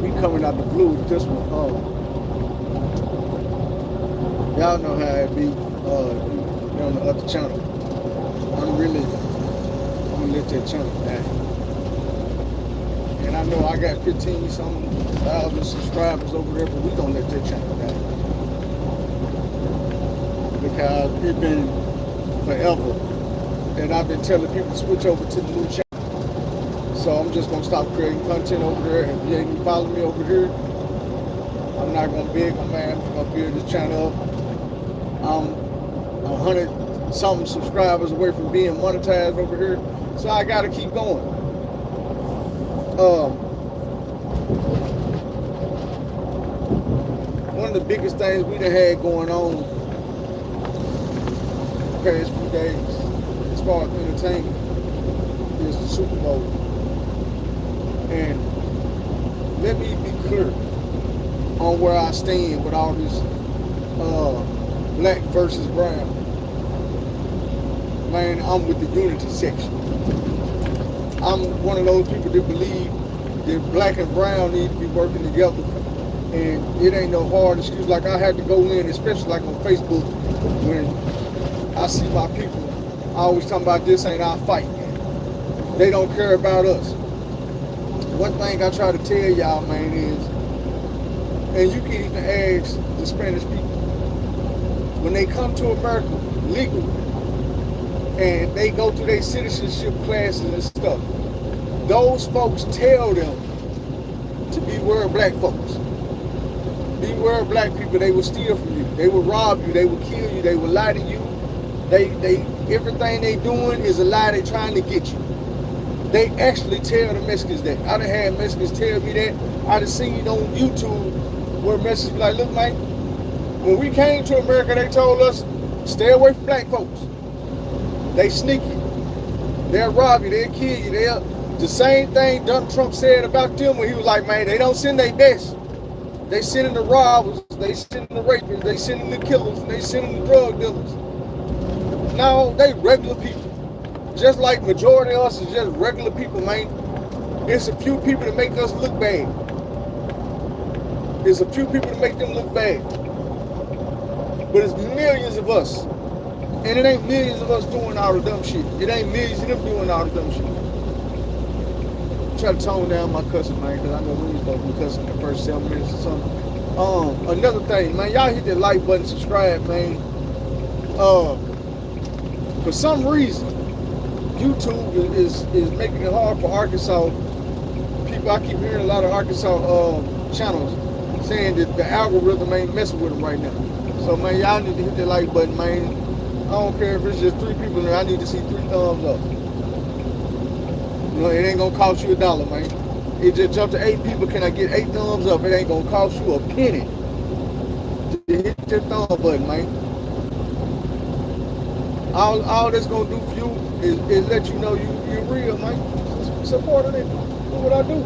we coming out the blue with this one. Y'all know how it be on the other channel. I'm gonna let that channel die. And I know I got 15 some thousand subscribers over there, but we gonna let that channel die. Because it's been forever that I've been telling people to switch over to the new channel. So I'm just gonna stop creating content over there. If you ain't following me over here, I'm not gonna beg my man. I'm gonna build this channel up. I'm 100 something subscribers away from being monetized over here, so I gotta keep going. One of the biggest things we done had going on the past few days, as far as entertainment, is the Super Bowl. And let me be clear on where I stand with all this black versus brown. Man, I'm with the unity section. I'm one of those people that believe that black and brown need to be working together. And it ain't no hard excuse. Like I had to go in, especially like on Facebook, when I see my people, I always talking about this ain't our fight. They don't care about us. One thing I try to tell y'all, man, is, and you can even ask the Spanish people, when they come to America legally and they go through their citizenship classes and stuff, those folks tell them to beware of black folks. Beware of black people. They will steal from you. They will rob you. They will kill you. They will lie to you. They everything they doing is a lie. They trying to get you. They actually tell the Mexicans that. I done had Mexicans tell me that. I done seen on YouTube where Mexicans be like, look, man, when we came to America, they told us, stay away from black folks. They sneaky. They'll rob you. They'll kill you. The same thing Donald Trump said about them when he was like, man, they don't send their best. They sending the robbers. They sending the rapists. They sending the killers. They sending the drug dealers. No, they regular people. Just like majority of us is just regular people, man. It's a few people that make us look bad. There's a few people that make them look bad. But it's millions of us. And it ain't millions of us doing all the dumb shit. It ain't millions of them doing all the dumb shit. Try to tone down my cussing, man, because I know we ain't supposed to be cussing in the first 7 minutes or something. Another thing, man, y'all hit that like button, subscribe, man. For some reason, YouTube is making it hard for Arkansas people. I keep hearing a lot of Arkansas channels saying that the algorithm ain't messing with them right now. So, man, y'all need to hit that like button, man. I don't care if it's just 3 people there. I need to see 3 thumbs up. You know, it ain't gonna cost you $1, man. It just jumped to 8 people. Can I get 8 thumbs up? It ain't gonna cost you a penny to hit that thumb button, man. All that's gonna do for you is let you know you're real, man. Support it. Do what I do.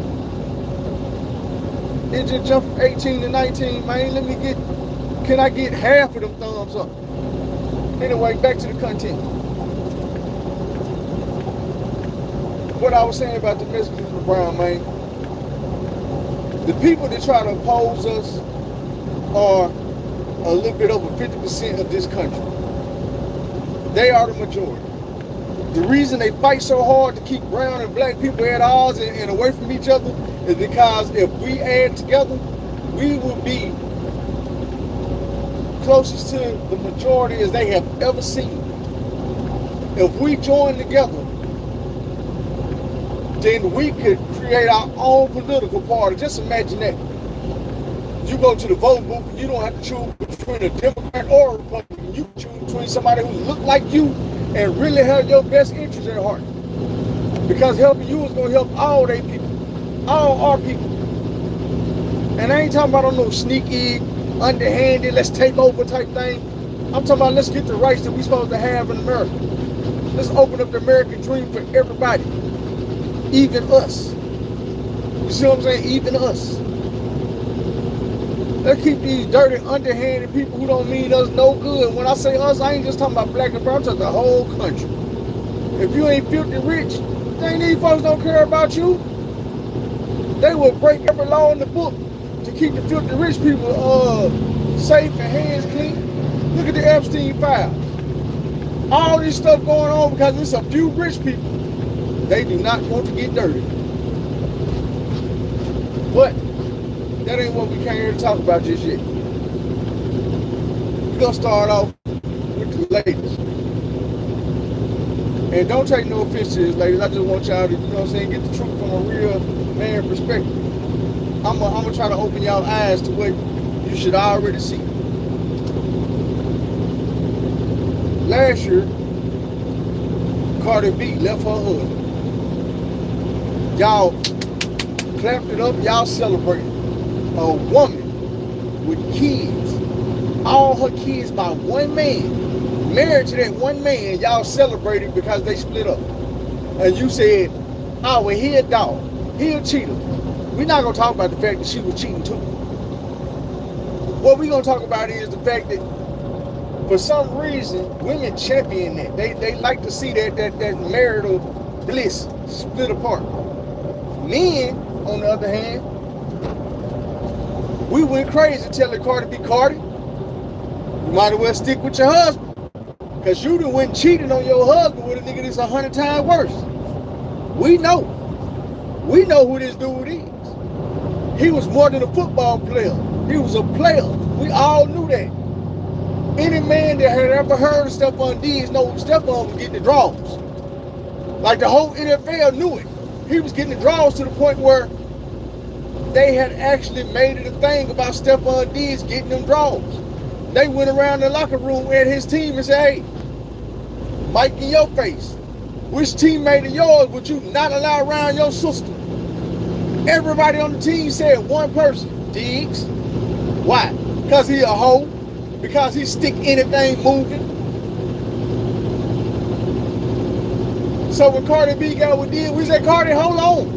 It just jumped from 18 to 19, man. Can I get half of them thumbs up? Anyway, back to the content. What I was saying about the Mexicans and the brown, man. The people that try to oppose us are a little bit over 50% of this country. They are the majority. The reason they fight so hard to keep brown and black people at odds and away from each other is because if we add together, we will be closest to the majority as they have ever seen. If we join together, then we could create our own political party. Just imagine that. You go to the voting booth and you don't have to choose between a Democrat or a Republican. You choose between somebody who look like you and really have your best interests at heart. Because helping you is going to help all their people. All our people. And I ain't talking about no sneaky, underhanded, let's take over type thing. I'm talking about let's get the rights that we supposed to have in America. Let's open up the American dream for everybody. Even us. You see what I'm saying? Even us. Let's keep these dirty, underhanded people who don't mean us no good. When I say us, I ain't just talking about black and brown, I'm talking the whole country. If you ain't filthy rich, then these folks don't care about you. They will break every law in the book to keep the filthy rich people safe and hands clean. Look at the Epstein files. All this stuff going on because it's a few rich people. They do not want to get dirty. But that ain't what we came here to talk about just yet. We're gonna start off with the ladies. And don't take no offense to this, ladies. I just want y'all to, you know what I'm saying, get the truth from a real man perspective. I'm gonna try to open y'all eyes to what you should already see. Last year, Cardi B left her husband. Y'all clapped it up, y'all celebrated. A woman with kids, all her kids by one man, married to that one man, y'all celebrated because they split up. And you said, oh, well, he a dog, he a cheater. We're not gonna talk about the fact that she was cheating too. What we're gonna talk about is the fact that for some reason, women champion that. They like to see that marital bliss split apart. Men, on the other hand, we went crazy telling Cardi be Cardi. You might as well stick with your husband. Because you done went cheating on your husband with a nigga that's 100 times worse. We know. We know who this dude is. He was more than a football player. He was a player. We all knew that. Any man that had ever heard of Stephon Diggs know Stephon was getting the draws. Like the whole NFL knew it. He was getting the draws to the point where they had actually made it a thing about Stephon Diggs getting them draws. They went around the locker room at his team and said, hey, Mike in your face, which teammate of yours would you not allow around your sister? Everybody on the team said one person, Diggs. Why? Because he a hoe? Because he stick anything moving? So when Cardi B got with Diggs, we said, Cardi, hold on.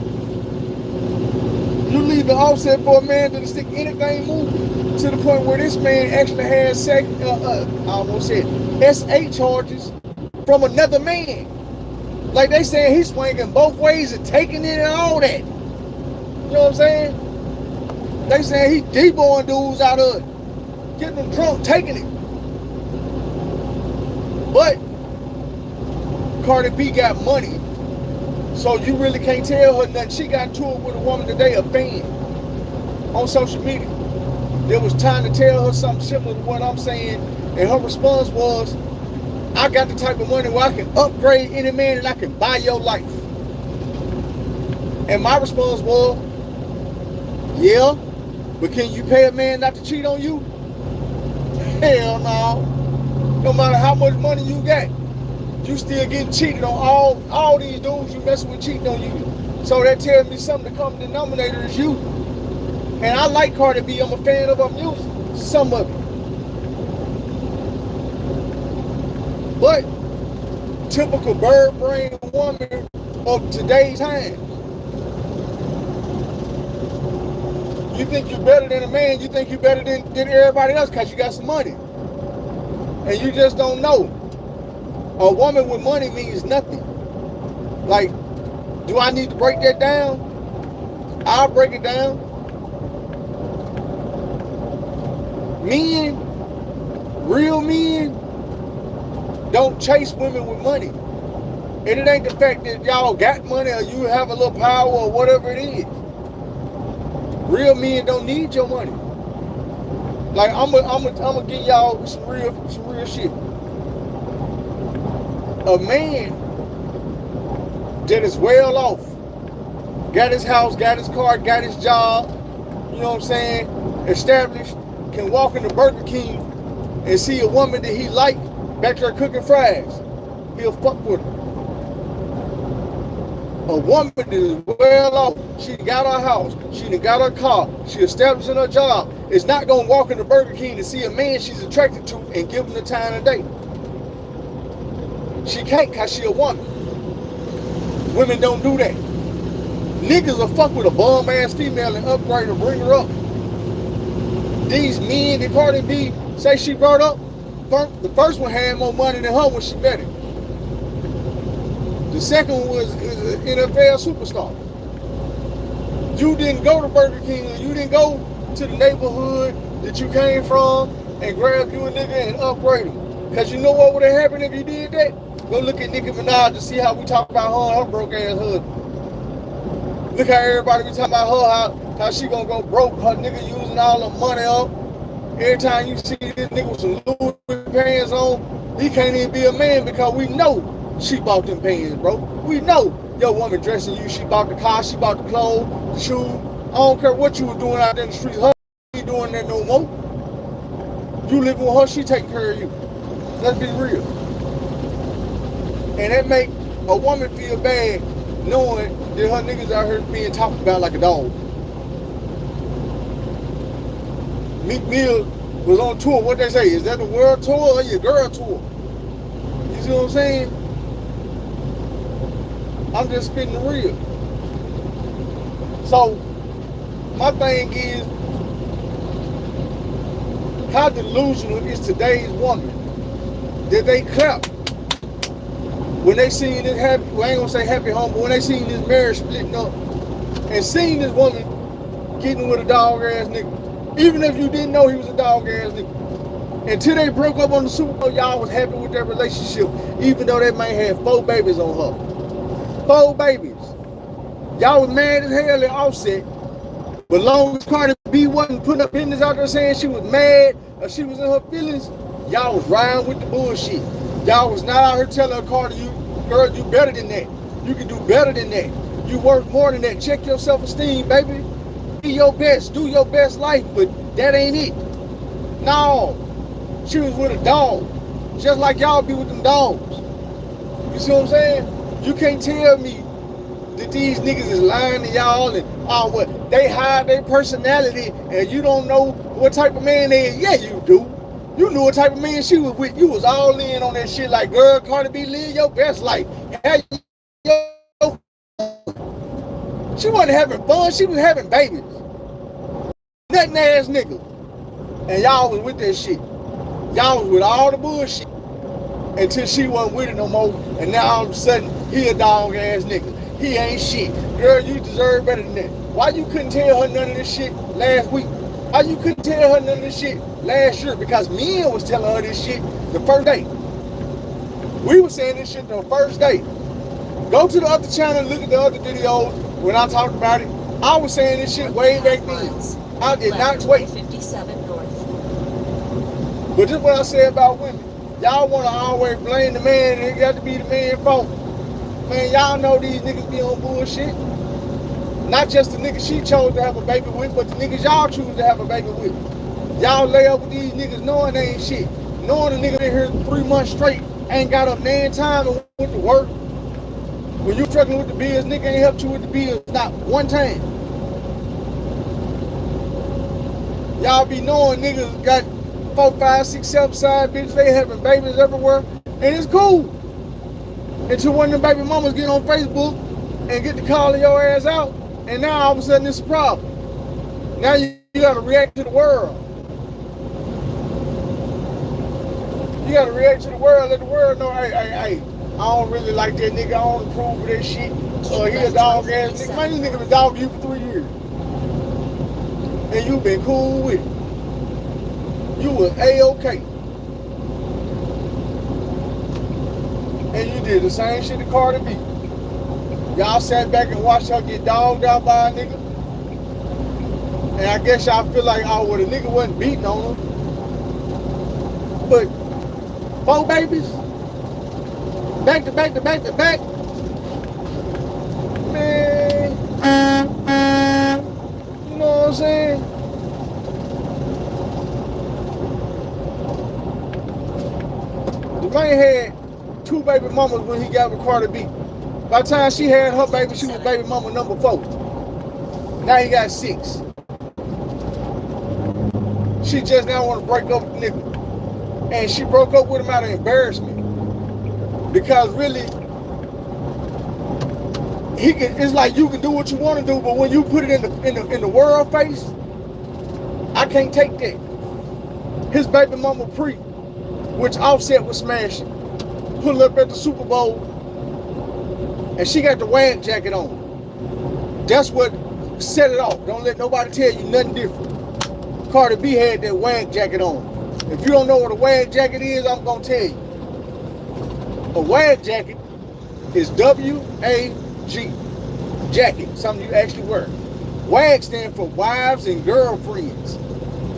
You leave the offset for a man to stick anything moving to the point where this man actually has I almost said SA charges from another man. Like they saying he's swinging both ways and taking it and all that. You know what I'm saying? They saying he deboing dudes out of it, getting them drunk, taking it. But Cardi B got money, so you really can't tell her nothing. She got into it with a woman today, a fan, on social media. There was time to tell her something similar to what I'm saying, and her response was, I got the type of money where I can upgrade any man and I can buy your life. And my response was, yeah, but can you pay a man not to cheat on you? Hell no. No matter how much money you got, you still getting cheated on. All these dudes you messing with cheating on you. So that tells me something. The common denominator is you. And I like Cardi B. I'm a fan of her music. Some of it. But typical bird brain woman of today's time. You think you're better than a man. You think you're better than everybody else because you got some money. And you just don't know. A woman with money means nothing. Like, do I need to break that down? I'll break it down. Men, real men, don't chase women with money. And it ain't the fact that y'all got money or you have a little power or whatever it is. Real men don't need your money. Like I'm gonna give y'all some real shit. A man that is well off, got his house, got his car, got his job, you know what I'm saying, established, can walk into Burger King and see a woman that he like back there cooking fries, he'll fuck with her. A woman that is well off, she got her house, she done got her car, she established in her job, is not gonna walk into Burger King to see a man she's attracted to and give him the time of day. She can't because she a woman. Women don't do that. Niggas will fuck with a bum ass female and upgrade her, bring her up. These men that Cardi B say she brought up, the first one had more money than her when she met him. The second one is an NFL superstar. You didn't go to Burger King, or you didn't go to the neighborhood that you came from and grab you a nigga and upgrade him. Because you know what would have happened if you did that? Go look at Nicki Minaj to see how we talk about her and her broke ass husband. Look how everybody be talking about her, how she gonna go broke, her nigga using all the money up. Every time you see this nigga with some Louis pants on, he can't even be a man because we know she bought them pants, bro. We know your woman dressing you, she bought the car, she bought the clothes, the shoes. I don't care what you were doing out there in the streets. Her ain't doing that no more. You live with her, she taking care of you. Let's be real. And that make a woman feel bad knowing that her niggas out here being talked about like a dog. Meek Mill was on tour. What they say? Is that the world tour or your girl tour? You see what I'm saying? I'm just spitting the real. So, my thing is, how delusional is today's woman that they clap when they seen this happy, well, I ain't gonna say happy home, but when they seen this marriage splitting up and seen this woman getting with a dog ass nigga, even if you didn't know he was a dog ass nigga, until they broke up on the Super Bowl, y'all was happy with their relationship, even though that man had 4 babies on her. 4 babies. Y'all was mad as hell at Offset, but long as Cardi B wasn't putting up business out there saying she was mad or she was in her feelings, y'all was riding with the bullshit. Y'all was not out here telling her, Cardi, girl, you better than that. You can do better than that. You worth more than that. Check your self-esteem, baby. Be your best. Do your best life, but that ain't it. No. She was with a dog. Just like y'all be with them dogs. You see what I'm saying? You can't tell me that these niggas is lying to y'all and what they hide their personality and you don't know what type of man they is. Yeah, you do. You knew what type of man she was with. You was all in on that shit like, girl, Cardi B, live your best life. She wasn't having fun. She was having babies. Nothing ass nigga. And y'all was with that shit. Y'all was with all the bullshit until she wasn't with it no more. And now all of a sudden, he a dog ass nigga. He ain't shit. Girl, you deserve better than that. Why you couldn't tell her none of this shit last week? Why you couldn't tell her none of this shit last year? Because men was telling her this shit the first day. We was saying this shit the first day. Go to the other channel and look at the other videos when I talked about it. I was saying this shit way back then. I did not wait. 57 north. But just what I said about women. Y'all want to always blame the man and it got to be the man's fault. Man, y'all know these niggas be on bullshit. Not just the niggas she chose to have a baby with, but the niggas y'all choose to have a baby with. Y'all lay up with these niggas knowing they ain't shit. Knowing the nigga been here 3 months straight, ain't got up nan time and went to work. When you struggling with the bills, nigga ain't helped you with the bills not one time. Y'all be knowing niggas got 4, 5, 6, 7 side bitches, they having babies everywhere, and it's cool. Until one of them baby mamas get on Facebook and get to calling your ass out, and now all of a sudden it's a problem. Now you gotta react to the world. You gotta react to the world, let the world know, hey, I don't really like that nigga, I don't approve of that shit. He a dog ass nigga. Man, this nigga been dogging you for 3 years. And you been cool with it. You was A-okay. And you did the same shit to Cardi B. Y'all sat back and watched her get dogged out by a nigga. And I guess y'all feel like, oh, well, the nigga wasn't beating on her. But 4 babies, back to back to back to back. Man, you know what I'm saying? The man had 2 baby mamas when he got with Cardi B. By the time she had her baby, she was baby mama number 4. Now he got 6. She just now want to break up with the nigga. And she broke up with him out of embarrassment. Because really, it's like you can do what you want to do, but when you put it in the world face, I can't take that. His baby mama Pre, which Offset was smashing, pulled up at the Super Bowl, and she got the WAG jacket on. That's what Set it off. Don't let nobody tell you nothing different. Cardi B had that wag jacket on. If you don't know what a wag jacket is, I'm going to tell you. A wag jacket is W-A-G. Jacket, something you actually wear. WAG stand for wives and girlfriends.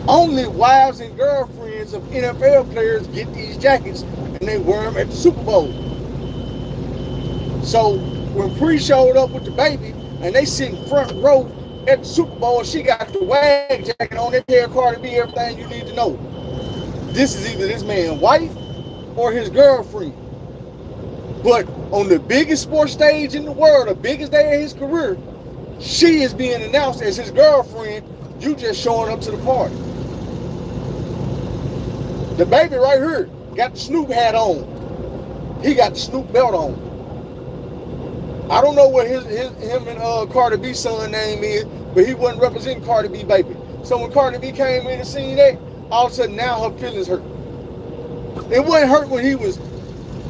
Only wives and girlfriends of NFL players get these jackets, and they wear them at the Super Bowl. So when Pre showed up with the baby, and they sitting front row at the Super Bowl, she got the WAG jacket on. They tell Cardi B everything you need to know. This is either this man's wife or his girlfriend. But on the biggest sports stage in the world, the biggest day of his career, she is being announced as his girlfriend. You just showing up to the party. The baby right here got the Snoop hat on. He got the Snoop belt on. I don't know what him and Cardi B's son name is, but he wasn't representing Cardi B baby. So when Cardi B came in and seen that, all of a sudden now her feelings hurt. It wasn't hurt when he was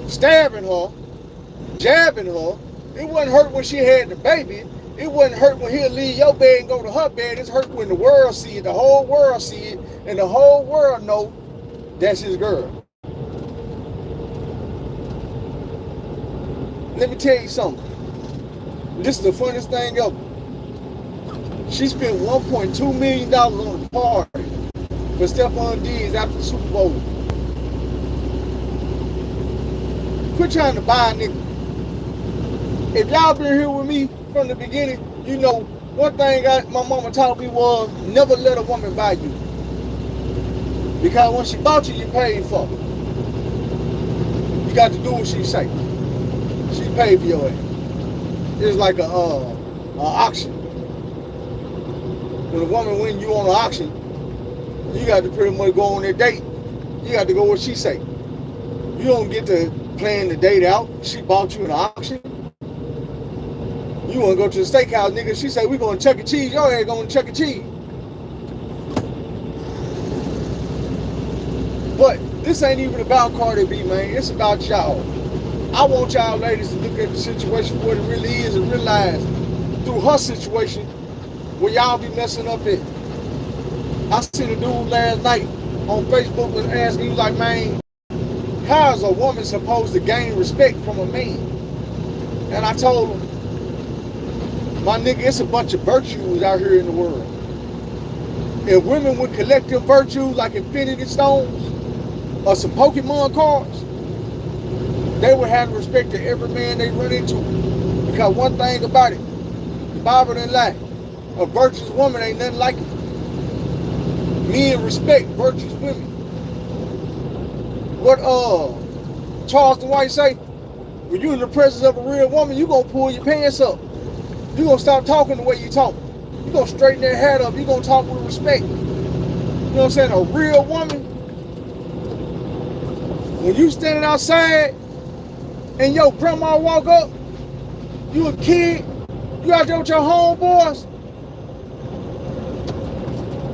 stabbing her, jabbing her. It wasn't hurt when she had the baby. It wasn't hurt when he'll leave your bed and go to her bed. It's hurt when the world see it, the whole world see it, and the whole world know that's his girl. Let me tell you something. This is the funniest thing ever. She spent $1.2 million on the party for Stephon Diggs after the Super Bowl. Quit trying to buy a nigga. If y'all been here with me from the beginning, you know one thing my mama taught me was never let a woman buy you. Because when she bought you, you paid for it. You got to do what she say. She paid for your ass. It's like a auction. When a woman win you on an auction, you got to pretty much go on their date. You got to go what she say. You don't get to plan the date out. She bought you an auction. You want to go to the steakhouse, nigga. She say, we going to Chuck E. Cheese. Your ass going to Chuck E. Cheese. But this ain't even about Cardi B, man. It's about y'all. I want y'all ladies to look at the situation for what it really is and realize through her situation where y'all be messing up at. I seen a dude last night on Facebook was asking, he was like, man, how is a woman supposed to gain respect from a man? And I told him, my nigga, it's a bunch of virtues out here in the world. If women would collect them virtues like infinity stones or some Pokemon cards, they would have respect to every man they run into. Because one thing about it, the Bible didn't lie. A virtuous woman ain't nothing like it. Men respect virtuous women. What Charles White say? When you in the presence of a real woman, you gonna pull your pants up. You gonna stop talking the way you talk. You gonna straighten that hat up. You gonna talk with respect. You know what I'm saying? A real woman, when you standing outside and your grandma walk up, you a kid, you out there with your homeboys,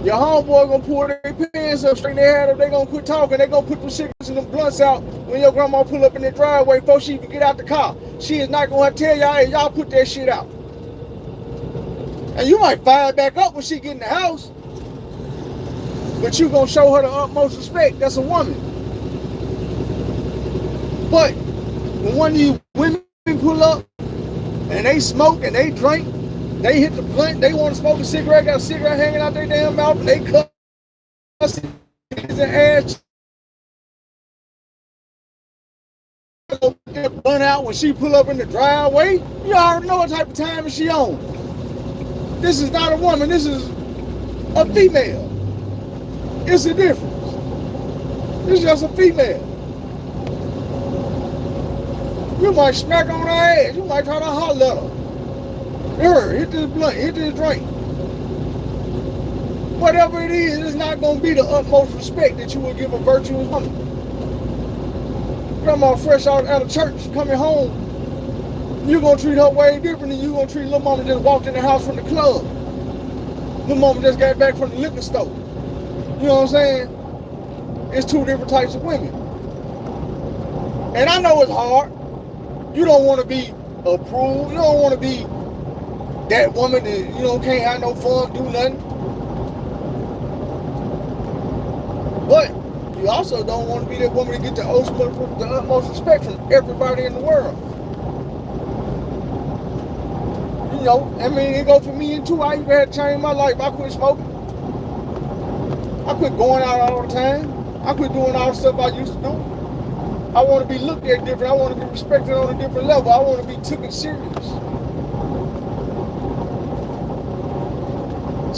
your homeboy gonna pull their pants up, straighten their hat up, they gonna quit talking, they gonna put them cigarettes and them blunts out when your grandma pull up in their driveway before she even get out the car. She is not gonna tell y'all, hey, y'all put that shit out. And you might fire back up when she get in the house, but you gonna show her the utmost respect. That's a woman. But when one of you women pull up and they smoke and they drink, they hit the blunt, they want to smoke a cigarette, got a cigarette hanging out their damn mouth, and they cut and ass that blunt out when she pull up in the driveway. You already know what type of time is she on. This is not a woman, this is a female. It's a difference. This is just a female. You might smack on her ass. You might try to holler at her. Here, hit this blunt, hit this drink. Whatever it is, it's not going to be the utmost respect that you will give a virtuous woman. Grandma fresh out of church, coming home, you're going to treat her way different than you're going to treat little mama just walked in the house from the club. Little mama just got back from the liquor store. You know what I'm saying? It's two different types of women. And I know it's hard. You don't want to be approved. You don't want to be That woman that, can't have no fun, do nothing. But you also don't want to be that woman to get the utmost respect from everybody in the world. It goes for me too. I even had to change my life. I quit smoking. I quit going out all the time. I quit doing all the stuff I used to do. I want to be looked at different. I want to be respected on a different level. I want to be taken serious.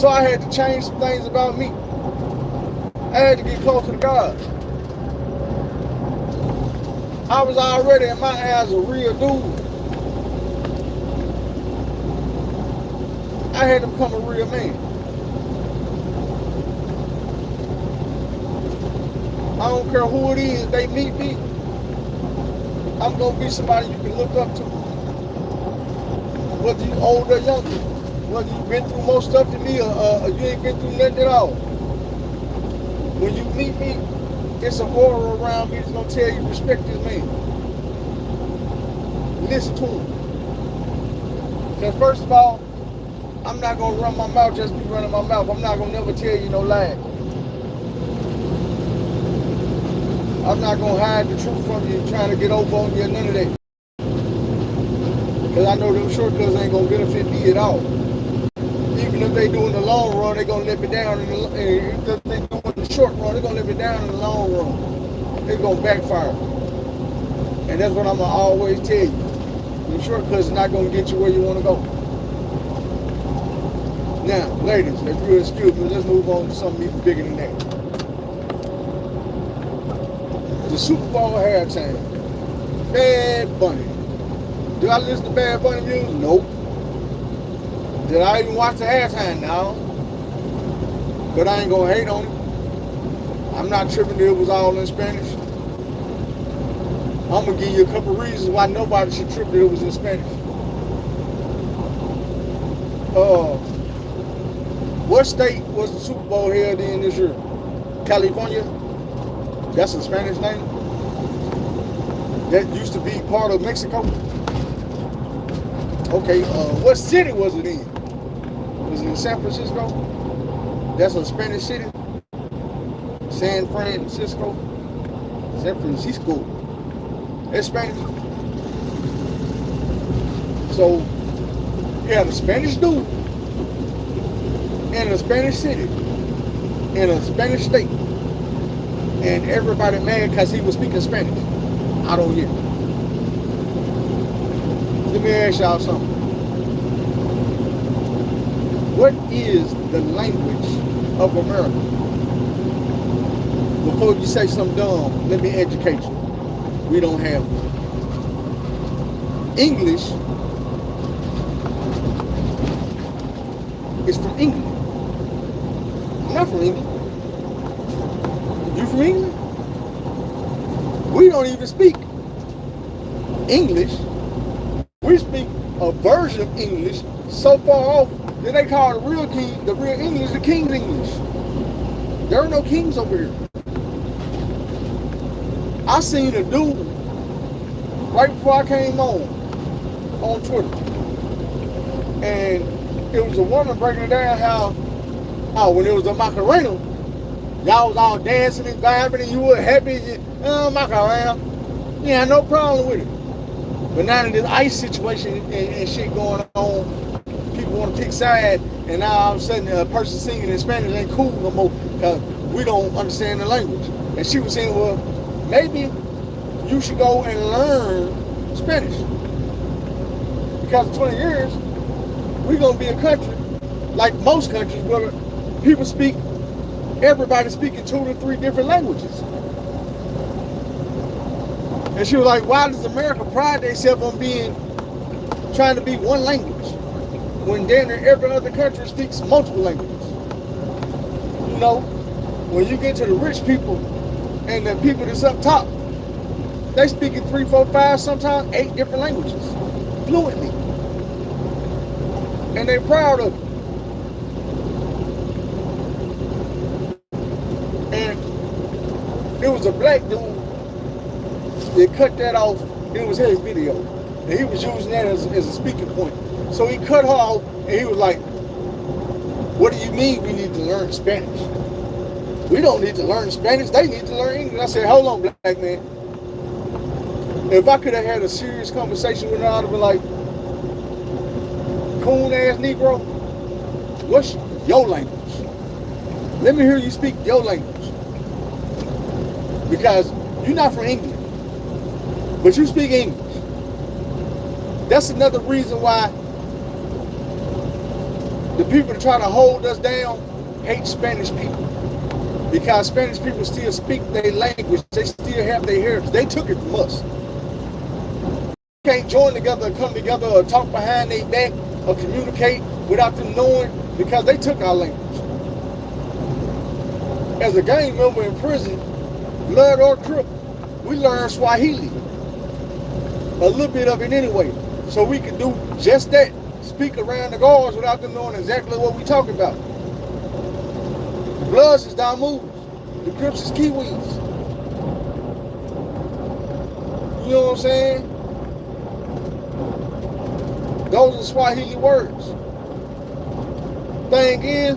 So I had to change some things about me. I had to get closer to God. I was already in my eyes a real dude. I had to become a real man. I don't care who it is, they meet me. I'm going to be somebody you can look up to. Whether you're old or younger. Whether you've been through more stuff than me or you ain't been through nothing at all. When you meet me, it's an aura around me that's going to tell you respect this man. Listen to him. Because first of all, I'm not going to run my mouth just be running my mouth. I'm not going to never tell you no lies. I'm not going to hide the truth from you trying to get over on you or none of that. Because I know them shortcuts ain't going to benefit me at all. Even if they do in the long run, they're going to let me down. If they do in the short run, they're going to let me down in the long run. They're going to backfire. And that's what I'm going to always tell you. The shortcuts are not going to get you where you want to go. Now, ladies, if you'll excuse me, let's move on to something even bigger than that. The Super Bowl halftime. Bad Bunny. Did I listen to Bad Bunny music? Nope. Did I even watch the halftime? No. But I ain't gonna hate on it. I'm not tripping that it was all in Spanish. I'm gonna give you a couple reasons why nobody should trip that it was in Spanish. What state was the Super Bowl held in this year? California? That's a Spanish name? That used to be part of Mexico? Okay, what city was it in? Was it in San Francisco? That's a Spanish city? San Francisco? San Francisco. That's Spanish. So, yeah, the Spanish dude in a Spanish city, in a Spanish state, and everybody mad because he was speaking Spanish. I don't get it. Let me ask y'all something. What is the language of America? Before you say something dumb, let me educate you. We don't have it. English is from England. I'm not from England. You from England? We don't even speak English. We speak a version of English so far off that they call the real English, the King's English. There are no kings over here. I seen a dude right before I came on Twitter. And it was a woman breaking it down how when it was a Macarena, y'all was all dancing and vibing and you were happy. Macarena. Yeah, no problem with it. But now in this ICE situation and shit going on, people want to pick sides, and now all of a sudden a person singing in Spanish ain't cool no more because we don't understand the language. And she was saying, well, maybe you should go and learn Spanish. Because in 20 years, we're going to be a country, like most countries, where people everybody speaking 2 to 3 different languages. And she was like, why does America pride themselves on trying to be one language, when damn near every other country speaks multiple languages? You know, when you get to the rich people and the people that's up top, they speak in 3, 4, 5, sometimes 8 different languages fluently. And they're proud of it. And it was a black dude. They cut that off. It was his video, and he was using that as a speaking point. So he cut her off, and he was like, what do you mean we need to learn Spanish? We don't need to learn Spanish. They need to learn English. I said, hold on, black man. If I could have had a serious conversation with her, I'd have been like, coon ass Negro, what's your language? Let me hear you speak your language. Because you're not from England, but you speak English. That's another reason why the people that try to hold us down hate Spanish people. Because Spanish people still speak their language. They still have their heritage. They took it from us. We can't join together, come together, or talk behind their back, or communicate without them knowing, because they took our language. As a gang member in prison, blood or crip, we learned Swahili. A little bit of it anyway. So we can do just that. Speak around the guards without them knowing exactly what we talking about. The Bloods is Damus. The Crips is Kiwis. You know what I'm saying? Those are Swahili words. Thing is,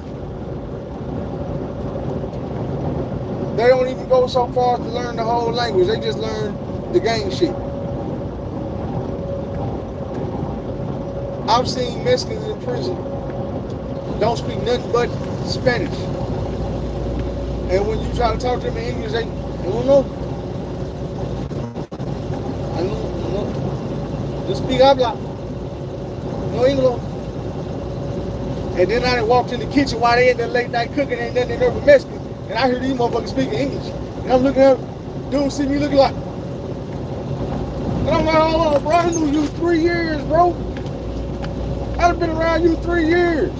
they don't even go so far to learn the whole language. They just learn the gang shit. I've seen Mexicans in prison don't speak nothing but Spanish. And when you try to talk to them in English, they don't know. I know. Just speak habla. No English. And then I done walked in the kitchen while they in there late night cooking, ain't nothing there but Mexican. And I hear these motherfuckers speaking English. And I'm looking at them, dude see me looking like, and I'm like, hold on, bro, I knew you 3 years, bro. I've been around you 3 years.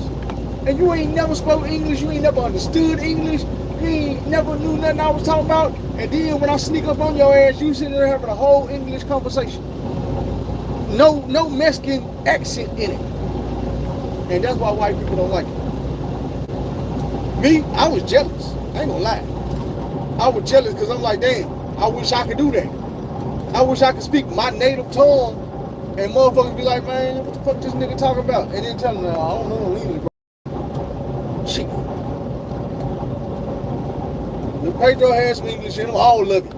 And you ain't never spoke English, you ain't never understood English, you ain't never knew nothing I was talking about. And then when I sneak up on your ass, you sitting there having a whole English conversation. No Mexican accent in it. And that's why white people don't like it. Me, I was jealous. I ain't gonna lie. I was jealous because I'm like, damn, I wish I could do that. I wish I could speak my native tongue and motherfuckers be like, man, what the fuck this nigga talking about? And then tell them, I don't know no English, bro. Shit. The Pedro had some English in him, all of it.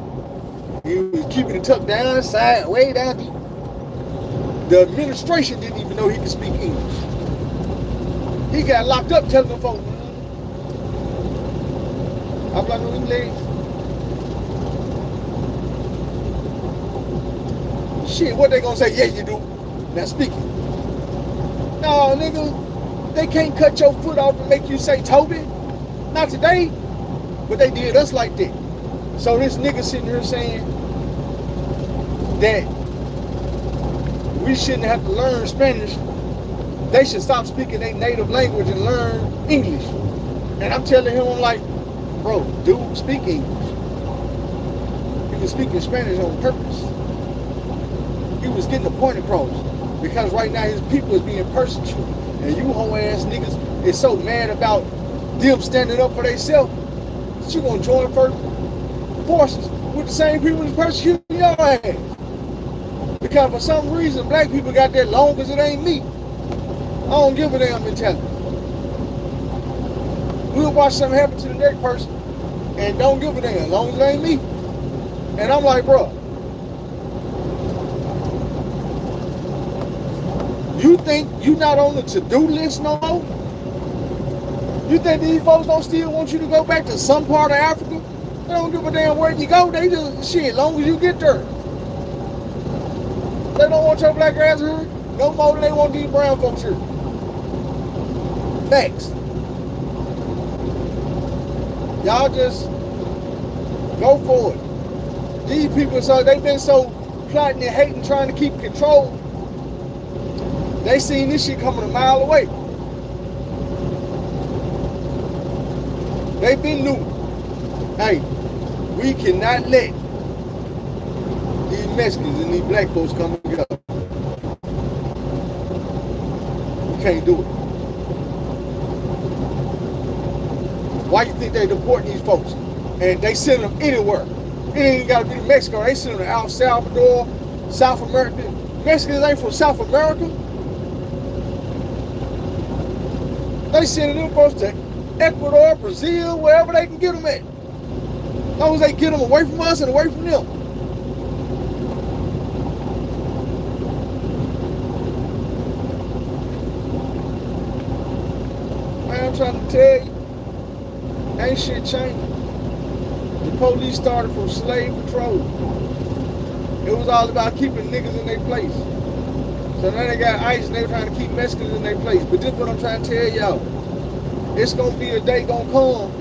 He was keeping it tucked down inside, way down deep. The administration didn't even know he could speak English. He got locked up telling them folks, habla no inglés. Shit, what they gonna say? Yeah, you do. Now speak it. No, nigga, they can't cut your foot off and make you say Toby. Not today. But they did us like that. So this nigga sitting here saying that we shouldn't have to learn Spanish. They should stop speaking their native language and learn English. And I'm telling him, I'm like, bro, dude, speak English. He was speaking Spanish on purpose. He was getting the point across. Because right now his people is being persecuted. And you whole ass niggas is so mad about them standing up for themselves that you gonna join forces with the same people that's persecuting your ass. Because for some reason black people got that long as it ain't me. I don't give a damn mentality. We'll watch something happen to the next person and don't give a damn as long as it ain't me. And I'm like, bro, you think you not on the to-do list no more? You think these folks don't still want you to go back to some part of Africa? They don't give a damn where you go. They just, shit, as long as you get there. They don't want your black ass here no more than they want these brown folks here. Facts. Y'all just go for it. These people, so they've been so plotting and hating, trying to keep control. They seen this shit coming a mile away. They been new. Hey, we cannot let these Mexicans and these black folks come together. We can't do it. Why you think they deport these folks? And they send them anywhere. It ain't gotta be to Mexico. They send them to El Salvador, South America. Mexicans ain't from South America. They sending them folks to Ecuador, Brazil, wherever they can get them at. As long as they get them away from us and away from them. Man, I'm trying to tell you, ain't shit changing. The police started from slave patrol. It was all about keeping niggas in their place. So now they got ICE and they're trying to keep Mexicans in their place. But this is what I'm trying to tell y'all. It's gonna be a day gonna come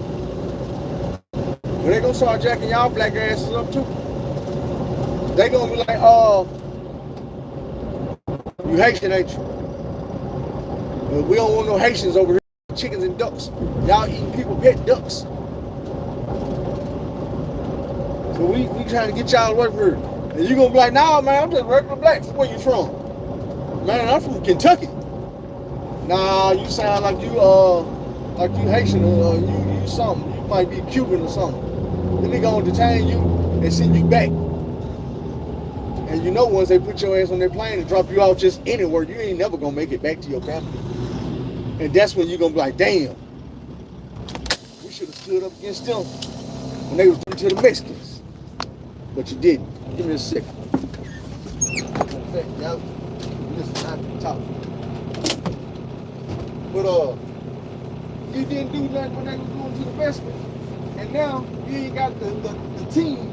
where they gonna start jacking y'all black asses up too. They gonna be like, you Haitian, ain't you? We don't want no Haitians over here. Chickens and ducks. Y'all eating people pet ducks. So we trying to get y'all away from here. And you gonna be like, nah, man, I'm just regular black. Where you from? Man, I'm from Kentucky. Nah, you sound like you Haitian or you something. You might be Cuban or something. Then they gonna detain you and send you back. And you know once they put your ass on their plane and drop you off just anywhere, you ain't never gonna make it back to your family. And that's when you're gonna be like, damn, we should have stood up against them when they was doing to the Mexicans. But you didn't. Give me a second. Y'all, listen, I can talk. But you didn't do nothing when they was doing to the Mexicans. And now you ain't got the team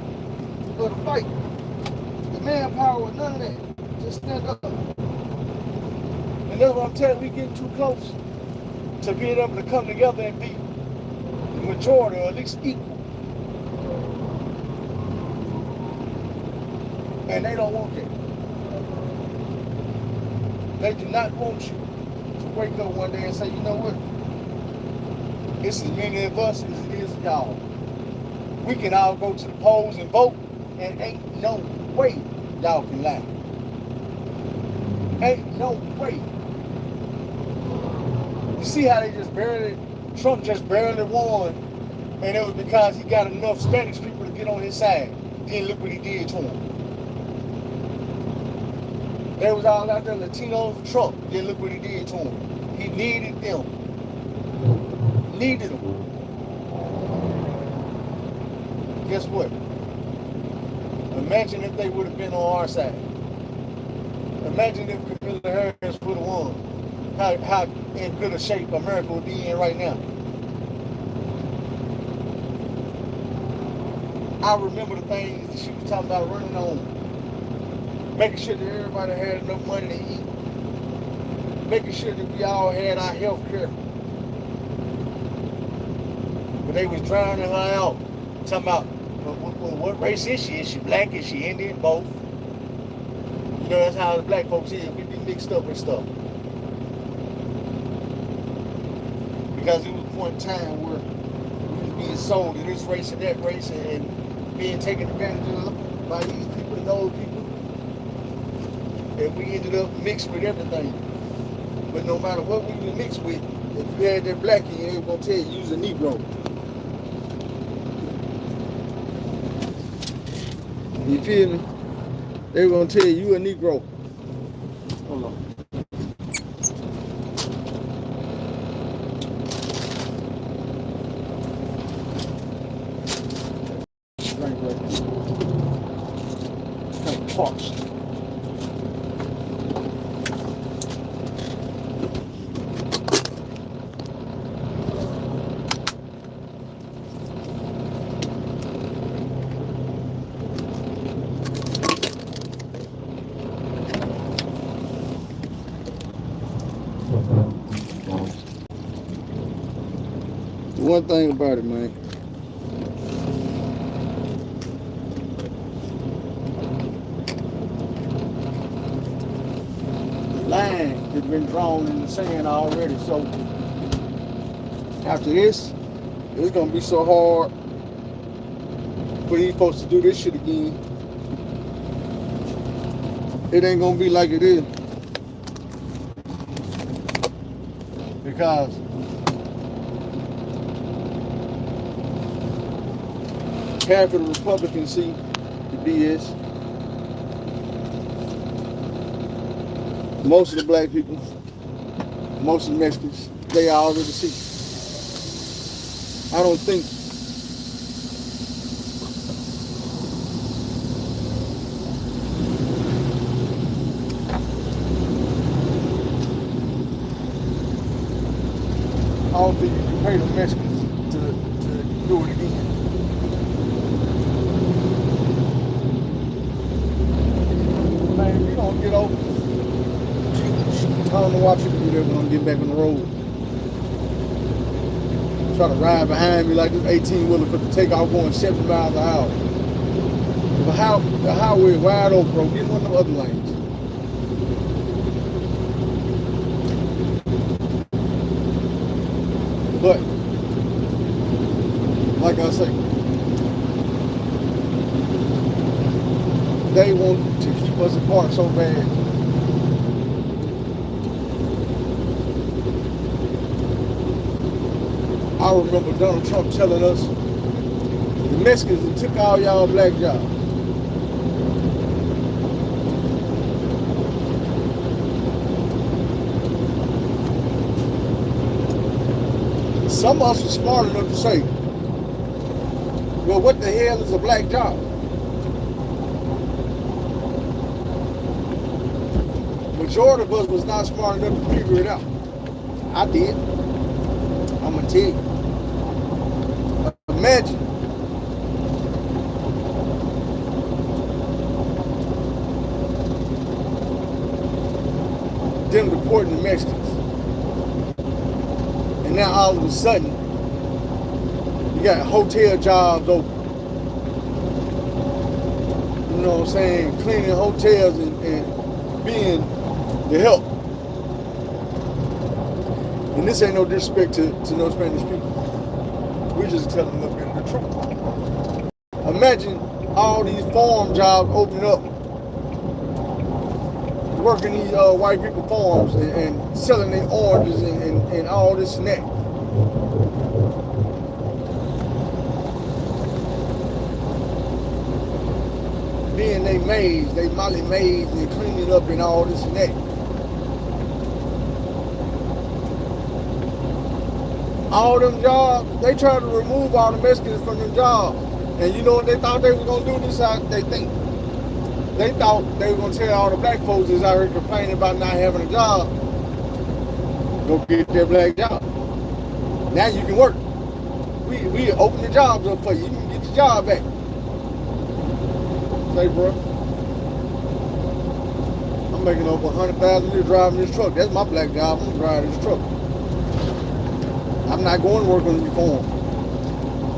for the fight. The manpower, none of that. Just stand up. And that's what I'm telling you, we getting too close to being able to come together and be the majority or at least equal. And they don't want that. They do not want you to wake up one day and say, you know what? It's as many of us as it is y'all. We can all go to the polls and vote, and ain't no way y'all can lie. Ain't no way. You see how Trump just barely won, and it was because he got enough Spanish people to get on his side. Then look what he did to them. They was all out there Latinos for Trump. Then look what he did to them. He needed them. Needed them. Guess what? Imagine if they would have been on our side. Imagine if Kamala Harris would have won. How in good a shape America would be in right now. I remember the things that she was talking about running on. Making sure that everybody had enough money to eat. Making sure that we all had our health care. But they was drowning her out. Talking about, what race is she? Is she black? Is she Indian? Both. You know, that's how the black folks is. We be mixed up with stuff. Because it was a point in time where we was being sold to this race and that race and being taken advantage of by these people and those people. And we ended up mixed with everything. But no matter what we were mixed with, if you had that black in you, they were going to tell you was a Negro. You feel me? They were going to tell you a Negro. Hold on. Parched. One thing about it, man. Line has been drawn in the sand already, so after this, it's gonna be so hard for these folks to do this shit again. It ain't gonna be like it is. Because half of the Republicans see the BS. Most of the black people, most of the Mexicans, they already see. I don't think you can pay the Mexicans to do it again. Man, if you don't get over, I don't know why people do that when I'm getting back on the road. Try to ride behind me like this 18-wheeler for the takeoff going 70 miles an hour. The highway is wide open, bro. Get in one of the other lanes. But, like I say, they want to keep us apart so bad. I remember Donald Trump telling us, the Mexicans took all y'all black jobs. Some of us were smart enough to say, well, what the hell is a black job? Majority of us was not smart enough to figure it out. I did. I'm going to tell you. Imagine them deporting the Mexicans. And now all of a sudden, you got hotel jobs open. You know what I'm saying? Cleaning hotels and being the help. And this ain't no disrespect to no Spanish people. We just telling them the truth. Imagine all these farm jobs opening up, working these white people farms and selling their oranges and all this and that. Being they maize, they molly maize and cleaning it up and all this and that. All them jobs, they tried to remove all the Mexicans from them jobs. And you know what they thought they were going to do? This is how they think. They thought they were going to tell all the black folks that's out here complaining about not having a job, go get their black job. Now you can work. We open the jobs up for you. You can get your job back. Say, bro, I'm making over $100,000 a year driving this truck. That's my black job. I'm driving this truck. I'm not going to work on the farm.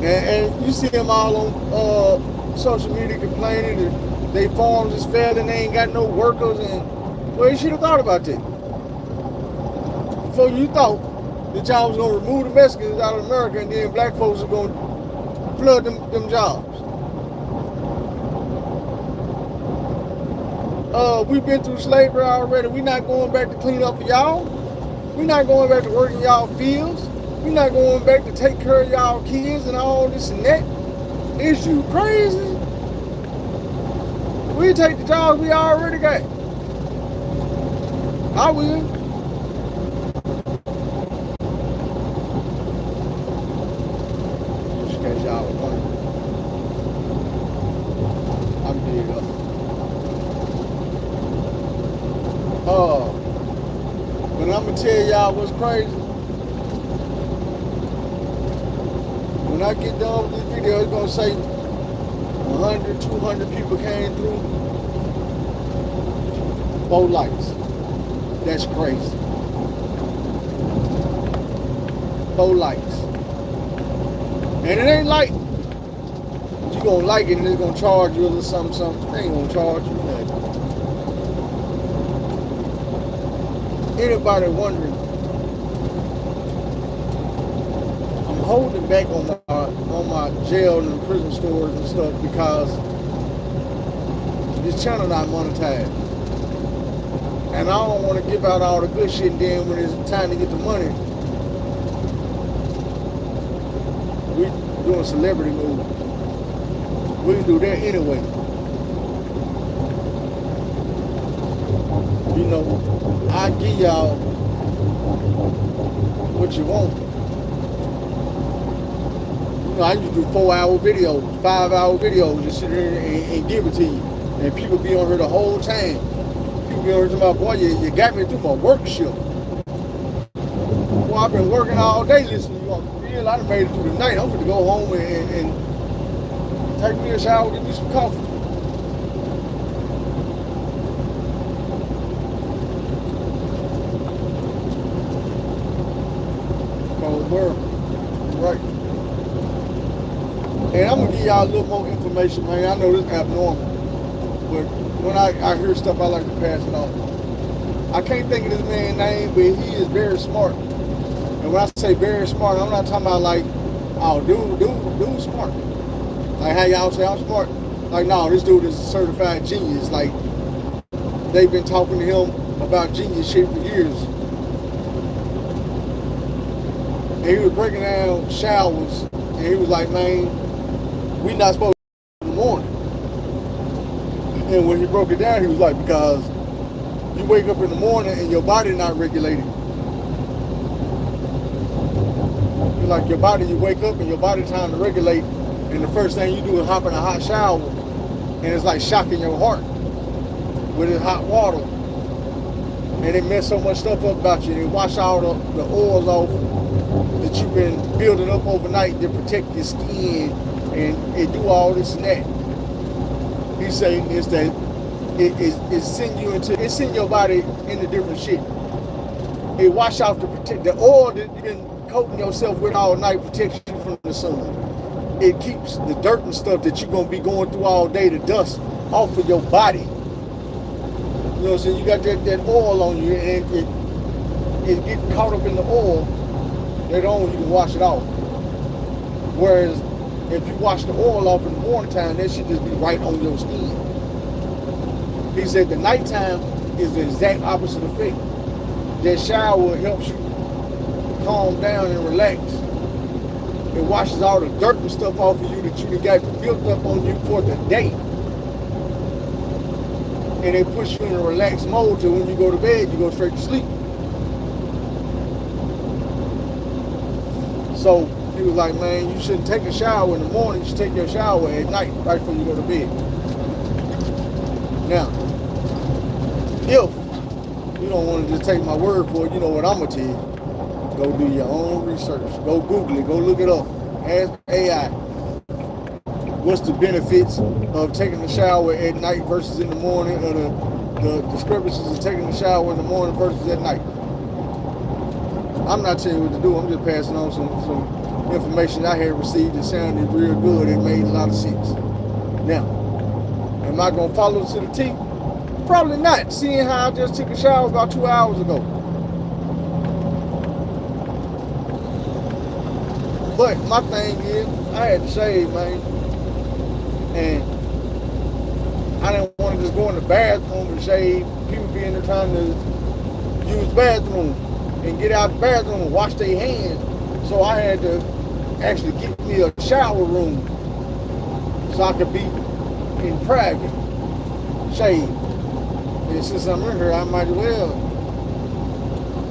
And you see them all on social media complaining that they farms is failing, they ain't got no workers, and well, you should have thought about that. Before you thought that y'all was going to remove the Mexicans out of America and then black folks are going to flood them jobs. We've been through slavery already. We're not going back to clean up for y'all. We're not going back to work in y'all fields. We're not going back to take care of y'all kids and all this and that. Is you crazy? We take the jobs we already got. I will. Just in case y'all was wondering. I'm big up. But I'm gonna tell y'all what's crazy. When I get done with this video, it's gonna say 100, 200 people came through. 4 likes. That's crazy. 4 likes. And it ain't like you gonna like it and it's gonna charge you a little something. They ain't gonna charge you nothing. Anybody wondering, I'm holding back on my jail and prison stores and stuff because this channel not monetized. And I don't want to give out all the good shit, and then when it's time to get the money, we doing celebrity movies. We can do that anyway. You know, I give y'all what you want. You know, I used to do 4-hour videos, 5-hour videos, just sit here and give it to you. And people be on here the whole time. People be on here talking about, boy, you got me through my work shift. Well, I've been working all day listening to you on the field. I done made it through the night. I'm going to go home and take me a shower, get me some coffee. Cold world. Right. And I'm going to give y'all a little more information, man. I know this is abnormal. But when I hear stuff, I like to pass it on. I can't think of this man's name, but he is very smart. And when I say very smart, I'm not talking about like, oh, dude smart. Like how y'all say I'm smart. Like, no, this dude is a certified genius. Like, they've been talking to him about genius shit for years. And he was breaking down showers, and he was like, man, we not supposed to in the morning. And when he broke it down, he was like, because you wake up in the morning and your body not regulated. You're like your body, you wake up and your body trying to regulate, and the first thing you do is hop in a hot shower, and it's like shocking your heart with this hot water. And it mess so much stuff up about you, and it wash all the oils off that you've been building up overnight to protect your skin, and it do all this and that. He's saying is that it send your body into different shit. It wash off the oil that you've been coating yourself with all night, protects you from the sun. It keeps the dirt and stuff that you're gonna be going through all day, the dust, off of your body. You know what I'm saying? You got that oil on you, and it get caught up in the oil. Later on, you can wash it off. Whereas if you wash the oil off in the morning time, that should just be right on your skin. He said the nighttime is the exact opposite effect. That shower helps you calm down and relax. It washes all the dirt and stuff off of you that you got built up on you for the day. And it puts you in a relaxed mode till when you go to bed, you go straight to sleep. So he was like, man, you shouldn't take a shower in the morning, you should take your shower at night, right before you go to bed. Now, if you don't want to just take my word for it, you know what I'm going to tell you. Go do your own research. Go Google it. Go look it up. Ask AI. What's the benefits of taking a shower at night versus in the morning, or the discrepancies of taking a shower in the morning versus at night? I'm not telling you what to do. I'm just passing on some information I had received that sounded real good. It made a lot of sense. Now, am I going to follow it to the T? Probably not, seeing how I just took a shower about 2 hours ago. But my thing is, I had to shave, man. And I didn't want to just go in the bathroom and shave. People be in there trying to use the bathroom and get out the bathroom and wash their hands. So I had to actually get me a shower room so I could be in private, shave. And since I'm in here, I might as well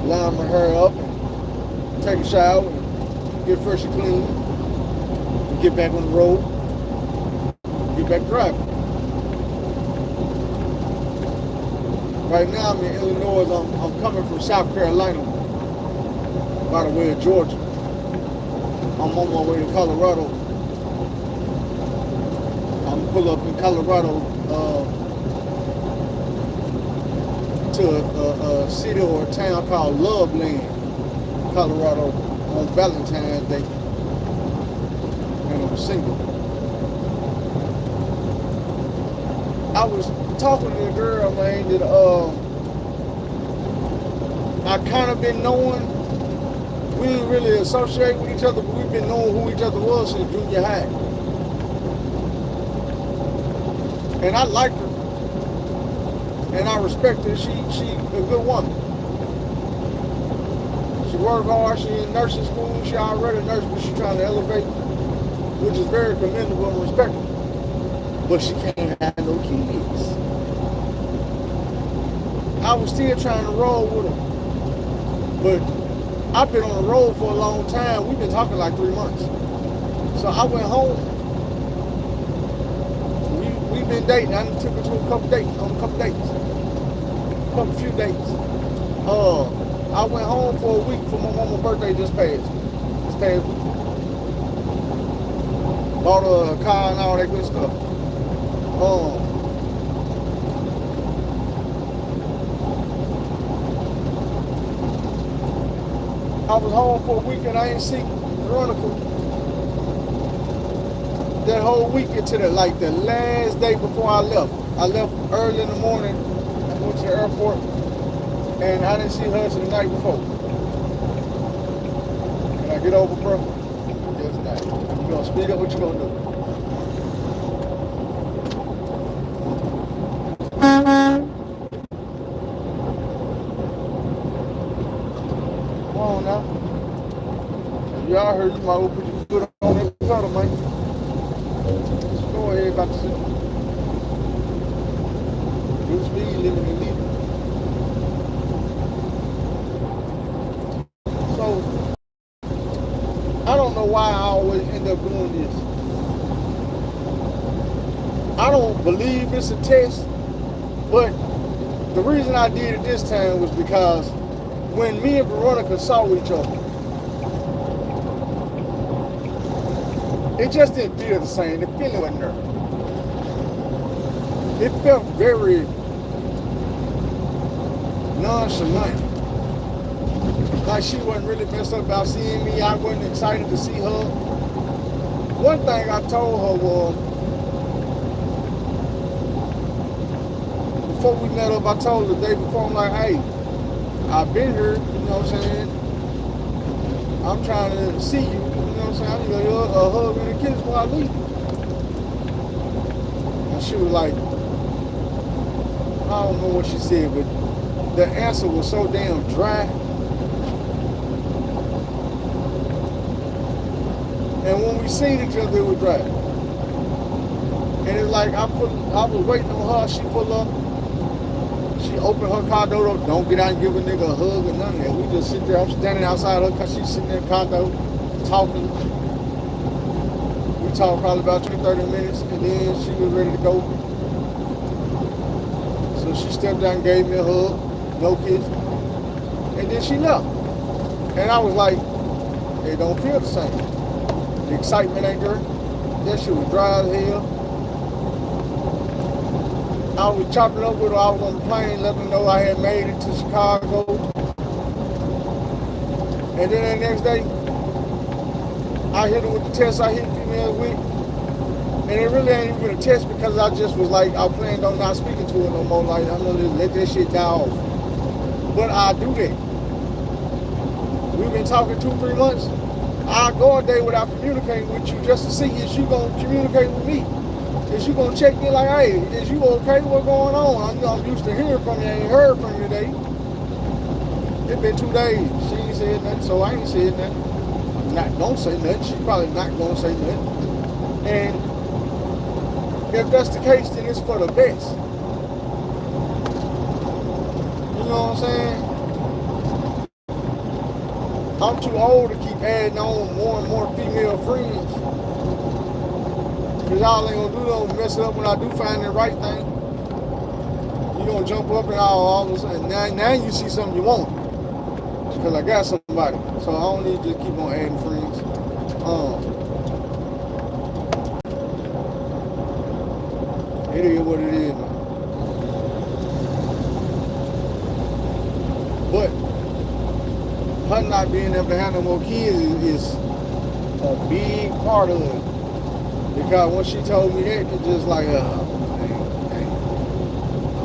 line my hair up and take a shower and get fresh and clean and get back on the road, get back driving. Right now I'm in Illinois. I'm coming from South Carolina by the way of Georgia. I'm on my way to Colorado. I'm gonna pull up in Colorado to a city or a town called Loveland, Colorado, on Valentine's Day. And I'm single. I was talking to a girl, man, that I kind of been knowing. We didn't really associate with each other, but we've been knowing who each other was since junior high. And I like her. And I respect her. She a good woman. She worked hard. She in nursing school. She already a nurse, but she's trying to elevate, which is very commendable and respectable. But she can't have no kids. I was still trying to roll with her. But I've been on the road for a long time. We've been talking like 3 months. So I went home. We've been dating. I took her to a couple dates, few dates. I went home for a week for my mama's birthday just past week. Bought her a car and all that good stuff. I was home for a week and I ain't see Veronica that whole week until the last day before I left. I left early in the morning. I went to the airport and I didn't see her until the night before. Can I get over, bro? Yes, not. You gonna speed up? What you gonna do? Come on now. Y'all heard you might well put your foot on that pedal, man. Go ahead, about to sit. Good speed, living and leaving. So, I don't know why I always end up doing this. I don't believe it's a test, but the reason I did it this time was because when me and Veronica saw each other, it just didn't feel the same. The feeling wasn't there. It felt very nonchalant. Like she wasn't really messed up about seeing me. I wasn't excited to see her. One thing I told her was, before we met up, I told her the day before, I'm like, hey, I've been here, you know what I'm saying? I'm trying to see you, you know what I'm saying? I need a hug and a kiss before I leave. And she was like, I don't know what she said, but the answer was so damn dry. And when we seen each other, it was dry. And it's like I was waiting on her, she pulled up. She opened her car door, don't get out and give a nigga a hug or none of that. We just sit there, I'm standing outside her because she's sitting in the car door talking. We talked probably about 20-30 minutes and then she was ready to go. So she stepped down and gave me a hug, no kiss. And then she left. And I was like, it don't feel the same. The excitement ain't there. That shit was dry as hell. I was chopping up with her. I was on the plane, letting her know I had made it to Chicago. And then the next day, I hit her with the test I hit females with. And it really ain't even a test because I just was like, I planned on not speaking to her no more. Like, I'm gonna just let that shit die off. But I do that. We've been talking 2-3 months. I go a day without communicating with you just to see if you gonna communicate with me. Is you gonna check me like, hey, is you okay? What's going on? I'm used to hearing from you. I ain't heard from you today. It's been 2 days. She ain't said nothing, so I ain't said nothing. I'm not gonna say nothing. She's probably not gonna say nothing. And if that's the case, then it's for the best. You know what I'm saying? I'm too old to keep adding on more and more female friends. Because y'all ain't gonna do nothing, mess it up when I do find the right thing. You gonna jump up and all of a sudden, now you see something you want. Because I got somebody. So I don't need to just keep on adding friends. It is what it is, man. But her not being able to have no more kids is a big part of it. Because when she told me that, it's just like, I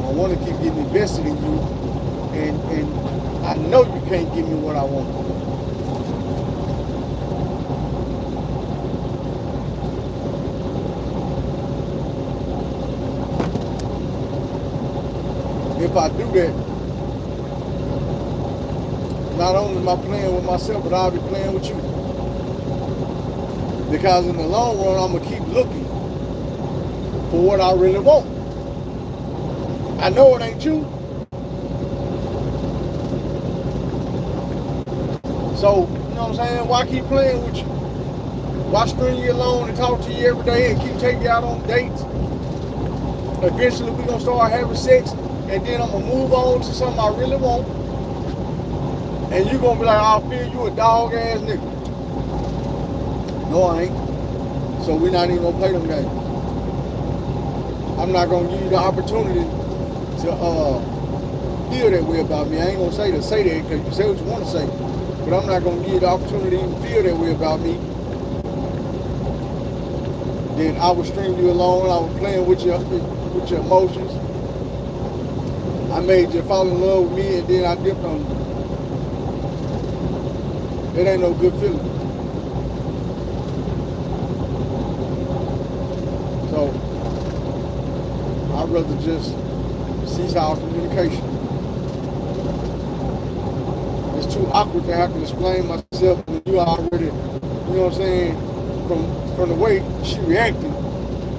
don't want to keep getting invested in you, and I know you can't give me what I want. If I do that, not only am I playing with myself, but I'll be playing with you. Because in the long run, I'm going to keep looking for what I really want. I know it ain't you. So, you know what I'm saying? Why keep playing with you? Why string you along and talk to you every day and keep taking you out on dates? Eventually, we're going to start having sex, and then I'm going to move on to something I really want. And you're going to be like, I feel you a dog-ass nigga. No, I ain't. So we're not even going to play them games. I'm not going to give you the opportunity to feel that way about me. I ain't going to say that because you say what you want to say. But I'm not going to give you the opportunity to even feel that way about me. Then I would string you along. I was playing with your emotions. I made you fall in love with me, and then I dipped on you. It ain't no good feeling. So I'd rather just cease our communication. It's too awkward to have to explain myself when you already, you know what I'm saying, from the way she reacted.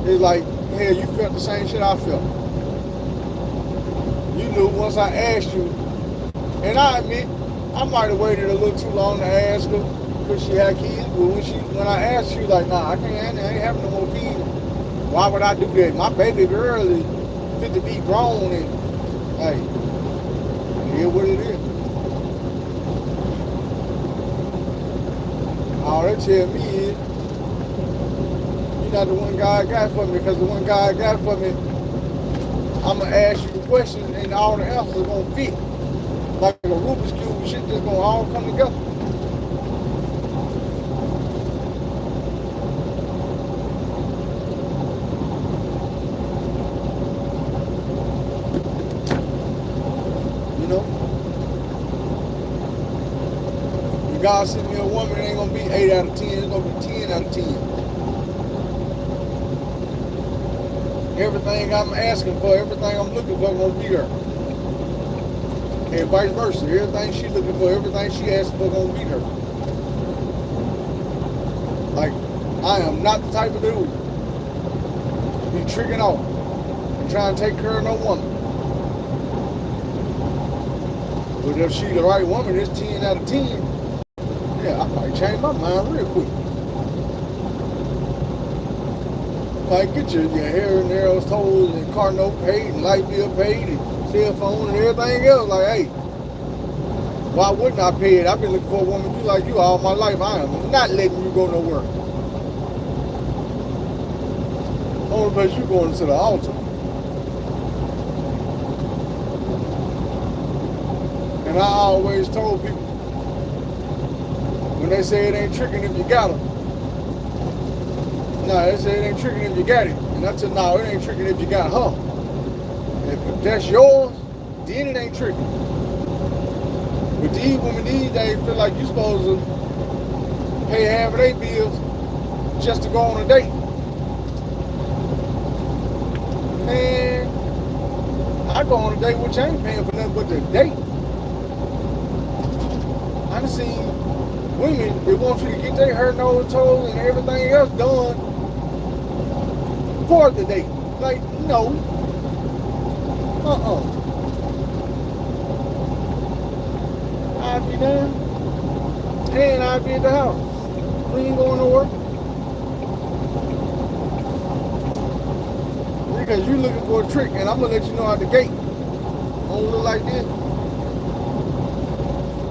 It's like, hell, you felt the same shit I felt. You knew once I asked you, and I admit, I might have waited a little too long to ask her because she had kids, but when I asked, she was like, nah, I ain't having no more kids. Why would I do that? My baby girl is fit to be grown, and hey, here's what it is. All they tell me is, you're not the one God got for me, because the one God got for me, I'm going to ask you the questions and all the answers are going to fit. Like a Rubik's Cube, shit just going to all come together. You know? When God sent me a woman, it ain't going to be 8 out of 10, it's going to be 10 out of 10. Everything I'm asking for, everything I'm looking for, going to be her. And vice versa. Everything she's looking for, everything she asking for, going to be her. Like, I am not the type of dude to be tricking off and trying to take care of no woman. But if she's the right woman, it's 10 out of 10. Yeah, I might change my mind real quick. Like, get your hair and nails, toes, and car note paid, and light bill paid, and cell phone, and everything else. Like, hey, why wouldn't I pay it? I've been looking for a woman like you all my life. I am not letting you go nowhere. Only place you going to the altar. And I always told people, when they say it ain't tricking if you got them. No, they say it ain't tricking if you got it. And I said, no, it ain't tricking if you got her. If that's yours, then it ain't tricking. But these women these days feel like you're supposed to pay half of their bills just to go on a date. Man, I go on a date with you, I ain't paying for nothing but the date. I done seen women that want you to get their hair, nose, toes, and everything else done for the date. Like, no. I'll be done. And I'll be at the house. We ain't going to work. Because you looking for a trick, and I'm going to let you know out the gate. Don't look like this.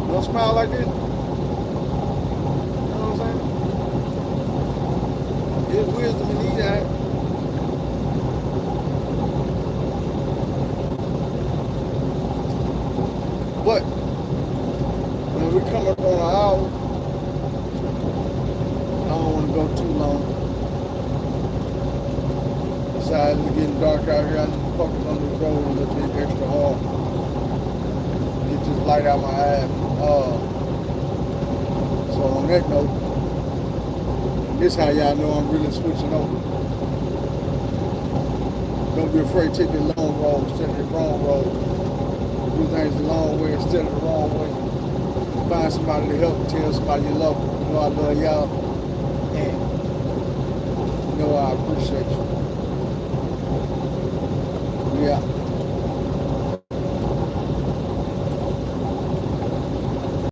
Don't smile like this. You know what I'm saying? There's wisdom in these eyes. But when we come up on an hour, I don't want to go too long. Besides, it's getting dark out here. I need to focus on this road a little bit extra hard. Get this light out my eyes. So on that note, this is how y'all know I'm really switching over. Don't be afraid to take the long road instead of the wrong road. Do things the long way instead of the wrong way. Find somebody to help, tell somebody you love them. You know I love y'all. And you know I appreciate you. Yeah.